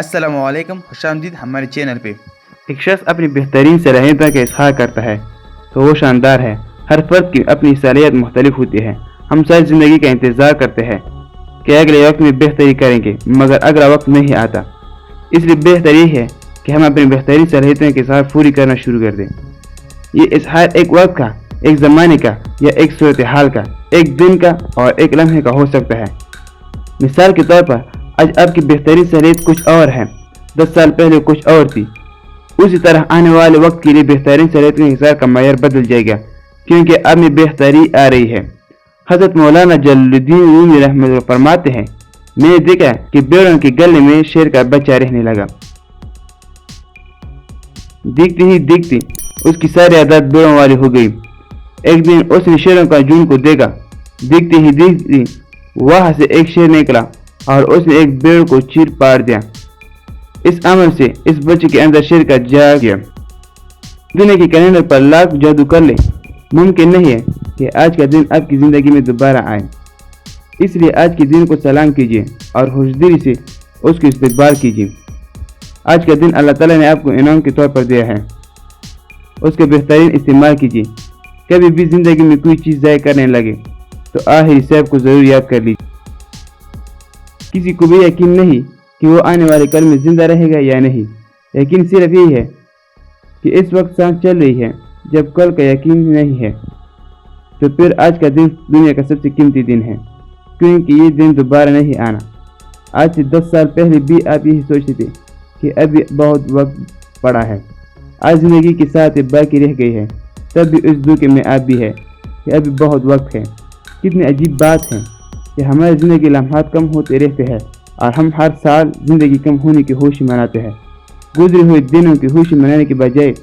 السلام علیکم، خوش آمدید ہمارے چینل پہ۔ ایک شخص اپنی بہترین صلاحیتوں کا اظہار کرتا ہے تو وہ شاندار ہے۔ ہر فرد کی اپنی صلاحیت مختلف ہوتی ہے۔ ہم ساری زندگی کا انتظار کرتے ہیں کہ اگلے وقت میں بہتری کریں گے، مگر اگلا وقت نہیں آتا۔ اس لیے بہتر یہ ہے کہ ہم اپنی بہترین صلاحیتوں کے اظہار پوری کرنا شروع کر دیں۔ یہ اظہار ایک وقت کا، ایک زمانے کا یا ایک صورتحال کا، ایک دن کا اور ایک لمحے کا ہو سکتا ہے۔ مثال کے طور پر آج آپ کی بہترین صلاحیت کچھ اور ہے، 10 سال پہلے کچھ اور تھی۔ اسی طرح آنے والے وقت کے لیے بہترین صلاحیتوں کے اظہار کا معیار بدل جائے گا، کیونکہ اب میں بہتری آ رہی ہے۔ حضرت مولانا جلال الدین رومی رحمۃ اللہ فرماتے ہیں، میں نے دیکھا کہ بیڑوں کے گلے میں شیر کا بچہ رہنے لگا۔ دیکھتے ہی دیکھتے اس کی ساری عادت بیڑوں والی ہو گئی۔ ایک دن اس نے شیروں کا جھنڈ کو دیکھا۔ دیکھتے ہی دیکھتے وہاں سے ایک شیر نکلا اور اس نے ایک بیڑ کو چیر پاڑ دیا۔ اس عمل سے اس بچے کے اندر شیر کا جا گیا۔ دنیا کے کیلنڈر پر لاکھ جادو کر لے، ممکن نہیں ہے کہ آج کا دن آپ کی زندگی میں دوبارہ آئے۔ اس لیے آج کے دن کو سلام کیجیے اور خوشدلی سے اس کو استقبال کیجیے۔ آج کا دن اللہ تعالیٰ نے آپ کو انعام کے طور پر دیا ہے، اس کا بہترین استعمال کیجیے۔ کبھی بھی زندگی میں کوئی چیز ضائع کرنے لگے تو آخری صاحب کو ضرور یاد کر لیجیے۔ کسی کو بھی یقین نہیں کہ وہ آنے والے کل میں زندہ رہے گا یا نہیں۔ یقین صرف یہی ہے کہ اس وقت سانس چل رہی ہے، جب کل کا یقین نہیں ہے تو پھر آج کا دن دنیا کا سب سے قیمتی دن ہے، کیونکہ یہ دن دوبارہ نہیں آنا۔ آج سے 10 سال پہلے بھی آپ یہی سوچتے تھے کہ ابھی بہت وقت پڑا ہے، آج زندگی کے ساتھ باقی رہ گئی ہے، تب بھی اس دھوکے میں آپ بھی ہے کہ ابھی بہت وقت ہے۔ کتنی عجیب بات ہے کہ ہماری زندگی لمحات کم ہوتے رہتے ہیں اور ہم ہر سال زندگی کم ہونے کی خوشی مناتے ہیں۔ گزرے ہوئے دنوں کی خوشی منانے کے بجائے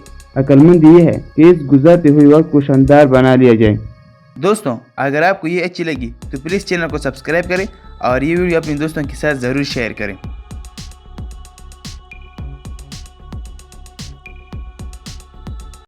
عقل مند یہ ہے کہ اس گزرتے ہوئے وقت کو شاندار بنا لیا جائے۔ دوستوں، اگر آپ کو یہ اچھی لگی تو پلیز چینل کو سبسکرائب کریں اور یہ ویڈیو اپنے دوستوں کے ساتھ ضرور شیئر کریں۔